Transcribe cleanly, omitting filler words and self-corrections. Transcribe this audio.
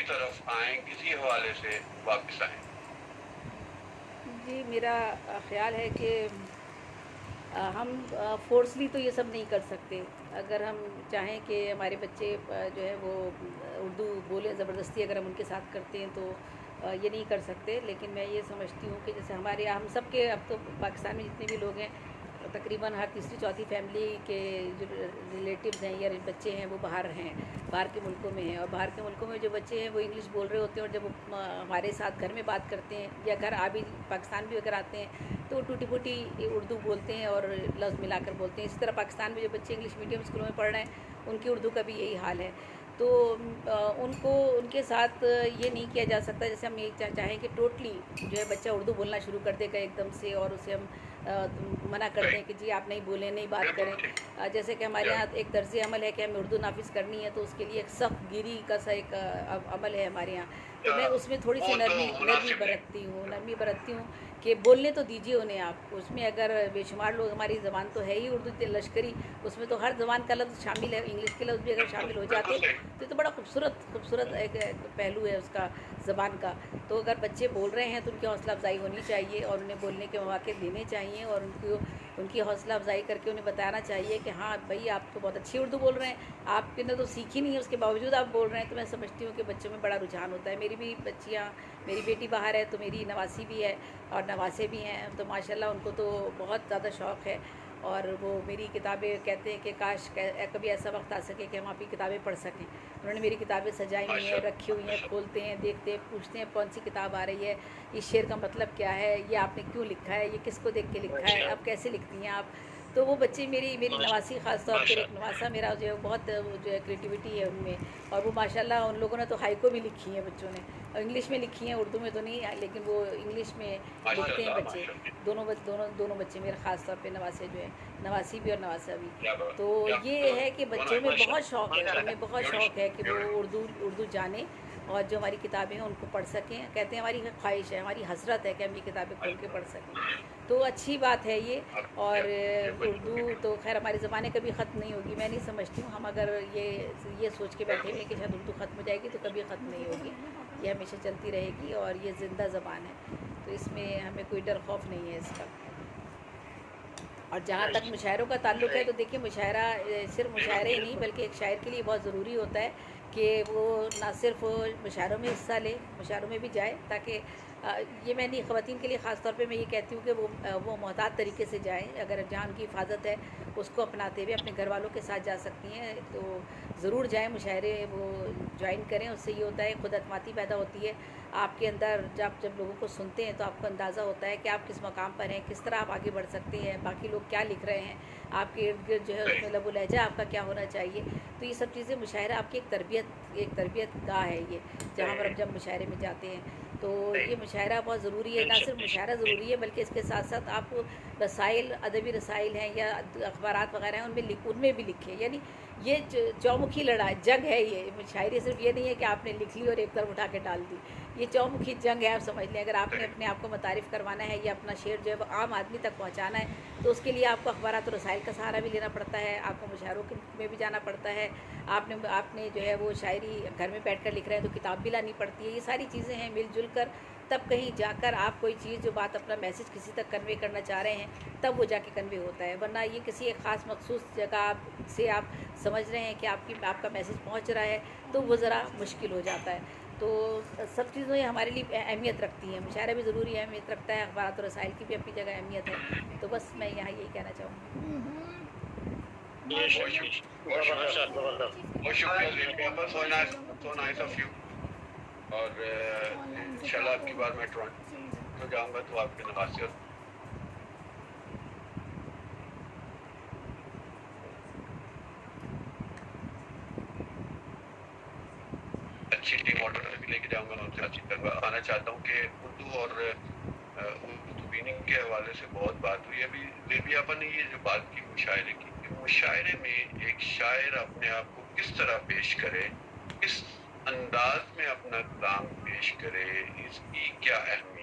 की तरफ आएँ, किसी हवाले से वापस आएँ? जी, मेरा ख़्याल है कि हम फ़ोर्सली तो ये सब नहीं कर सकते। अगर हम चाहें कि हमारे बच्चे जो है वो उर्दू बोलें, ज़बरदस्ती अगर हम उनके साथ करते हैं तो ये नहीं कर सकते। लेकिन मैं ये समझती हूँ कि जैसे हमारे यहाँ हम सब के, अब तो पाकिस्तान में जितने भी लोग हैं, तकरीबन हर तीसरी चौथी फैमिली के जो रिलेटिव्स हैं या बच्चे हैं वो बाहर हैं, बाहर के मुल्कों में हैं। और बाहर के मुल्कों में जो बच्चे हैं वो इंग्लिश बोल रहे होते हैं, और जब वो हमारे साथ घर में बात करते हैं या घर भी पाकिस्तान भी अगर आते हैं तो वो टूटी फूटी उर्दू बोलते हैं और लफ्ज़ मिलाकर बोलते हैं। इसी तरह पाकिस्तान में जो बच्चे इंग्लिश मीडियम स्कूलों में पढ़ रहे हैं उनकी उर्दू का भी यही हाल है। तो उनको उनके साथ ये नहीं किया जा सकता जैसे हम ये चाहें कि टोटली जो है बच्चा उर्दू बोलना शुरू कर देगा एकदम से, और उसे हम मना कर दें कि जी आप नहीं बोलें, नहीं बात बिल्कुल करें। ठीक। जैसे कि हमारे यहाँ एक तर्ज़ अमल है कि हमें उर्दू नाफिज़ करनी है, तो उसके लिए एक सख्त गिरी का सा एक अमल है हमारे यहाँ। तो मैं उसमें थोड़ी सी वो तो नरमी नरमी मुनासिब नहीं। नरमी बरतती हूँ कि बोलने तो दीजिए उन्हें आप। उसमें अगर बेशुमार लोग, हमारी ज़बान तो है ही उर्दू लश्करी, उसमें तो हर ज़बान का लफ्ज़ शामिल है, इंग्लिश के लफ्ज़ भी अगर बिल्कुल, शामिल हो बिल्कुल जाते सही। तो ये तो बड़ा खूबसूरत एक पहलू है उसका, ज़बान का। तो अगर बच्चे बोल रहे हैं तो उनकी हौसला अफ़ज़ाई होनी चाहिए और उन्हें बोलने के मौके देने चाहिए, और उनकी हौसला अफ़ज़ाई करके उन्हें बताना चाहिए कि हाँ भाई आप तो बहुत अच्छी उर्दू बोल रहे हैं, आपने तो सीखी नहीं है उसके बावजूद आप बोल रहे हैं। तो मैं समझती हूँ कि बच्चों में बड़ा रुझान होता है। मेरी भी बच्चियाँ, मेरी बेटी बाहर है तो मेरी नवासी भी है और नवासे भी हैं, तो माशाल्लाह उनको तो बहुत ज़्यादा शौक़ है। और वो मेरी किताबें कहते हैं कि काश कभी ऐसा वक्त आ सके कि हम आपकी किताबें पढ़ सकें। उन्होंने मेरी किताबें सजाई हुई हैं, रखी हुई हैं, माशाअल्लाह। खोलते हैं, देखते हैं, पूछते हैं कौन सी किताब आ रही है, इस शेर का मतलब क्या है, ये आपने क्यों लिखा है, ये किसको देख के लिखा है, आप कैसे लिखती हैं आप। तो वो बच्चे मेरी मेरी नवासी ख़ास तौर पर, एक नवासा मेरा जो है बहुत जो है क्रिएटिविटी है उनमें। और वो माशाल्लाह उन लोगों ने तो हाइको भी लिखी है बच्चों ने, और इंग्लिश में लिखी हैं, उर्दू में तो नहीं, लेकिन वो इंग्लिश में लिखते हैं माशाअल्लाह, बच्चे। माशाअल्लाह। दोनों बच्चे मेरे ख़ास तौर पे नवासे जो है, नवासी भी और नवासा भी। क्या बात तो क्या ये है कि दोनों बच्चों हैं। में बहुत शौक़ है, उनमें बहुत शौक़ है कि वो ब्यूटीफुल। उर्दू उर्दू जाने और जो हमारी किताबें हैं उनको पढ़ सकें। कहते हैं हमारी ख्वाहिश है, हमारी हसरत है कि हम ये किताबें खोल के पढ़ सकें। तो अच्छी बात है ये। और ये बच्चों उर्दू की तो खैर हमारे ज़माने कभी ख़त्म नहीं होगी, मैं नहीं समझती हूँ। हम अगर ये सोच के बैठे हुए हैं कि शायद उर्दू ख़त्म हो जाएगी, तो कभी ख़त्म नहीं होगी, ये हमेशा चलती रहेगी और ये ज़िंदा ज़बान है। तो इसमें हमें कोई डर खौफ नहीं है इसका। और जहाँ तक मुशायरों का ताल्लुक़ है तो देखिए, मुशायरा सिर्फ मुशायरे ही नहीं बल्कि एक शायर के लिए बहुत ज़रूरी होता है कि वो ना सिर्फ मुशायरों में हिस्सा ले, मुशायरों में भी जाए, ताकि ये मैं नहीं, ख़वातीन के लिए ख़ास तौर पे मैं ये कहती हूँ कि वो मोहतात तरीके से जाएँ। अगर जहाँ उनकी हिफाजत है उसको अपनाते हुए अपने घर वालों के साथ जा सकती हैं, तो ज़रूर जाएँ, मुशायरे वो ज्वाइन करें। उससे ये होता है खुद एतमादी पैदा होती है आपके अंदर। जब लोगों को सुनते हैं तो आपको अंदाज़ा होता है कि आप किस मकाम पर हैं, किस तरह आप आगे बढ़ सकते हैं, बाकी लोग क्या लिख रहे हैं, आपके इर्द गिर्द जो है उसमें लबो लहजा आपका क्या होना चाहिए। तो ये सब चीज़ें, मुशायरा आपकी एक तरबियत गाह है ये, जहाँ पर आप जब मुशायरे में जाते हैं तो ये मुशायरा बहुत ज़रूरी है। ना सिर्फ मुशायरा ज़रूरी है बल्कि इसके साथ साथ आप रसाइल, अदबी रसाइल हैं या अखबारात वगैरह हैं, उनमें भी लिखें। यानी ये चौमुखी लड़ाई जंग है ये। शायरी सिर्फ ये नहीं है कि आपने लिख ली और एक तरफ उठा के डाल दी, ये चौमुखी जंग है, आप समझ लें। अगर आपने अपने आप को मुतारिफ़ करवाना है या अपना शेर जो है वो आम आदमी तक पहुंचाना है, तो उसके लिए आपको अखबारात और रसाइल का सहारा भी लेना पड़ता है, आपको मुशायरों में भी जाना पड़ता है। आपने जो है वो शायरी घर में बैठ कर लिख रहे हैं तो किताब भी लानी पड़ती है। ये सारी चीज़ें हैं, मिलजुल कर तब कहीं जाकर आप कोई चीज़, जो बात, अपना मैसेज किसी तक कन्वे करना चाह रहे हैं, तब वो जाके कन्वे होता है। वरना ये किसी एक ख़ास मखसूस जगह से आप समझ रहे हैं कि आपका मैसेज पहुंच रहा है, तो वो ज़रा मुश्किल हो जाता है। तो सब चीज़ों ये हमारे लिए अहमियत रखती हैं। मुशायरा भी ज़रूरी अहमियत रखता है, अखबारात और रसाइल की भी अपनी जगह अहमियत है। तो बस मैं यहाँ यही कहना चाहूँगी। बहुत शुक्रिया ज़ेनिया आपका, सो नाइस ऑफ यू। और इंशाल्लाह अब की बार मैं टोरंटो जाऊँगा तो आपके नवासे और अच्छी टीम ऑर्डर भी लेके जाऊँगा, मैं उनसे बातचीत करूँगा। आना चाहता हूँ कि उर्दू और उर्दू मीनिंग के हवाले से बहुत बात हुई। अभी बेबी आपा ने ये जो बात की मुशायरे की, कि मुशायरे में एक शायर अपने आप को किस तरह पेश करे, किस अंदाज में अपना काम पेश करे, इसकी क्या अहमियत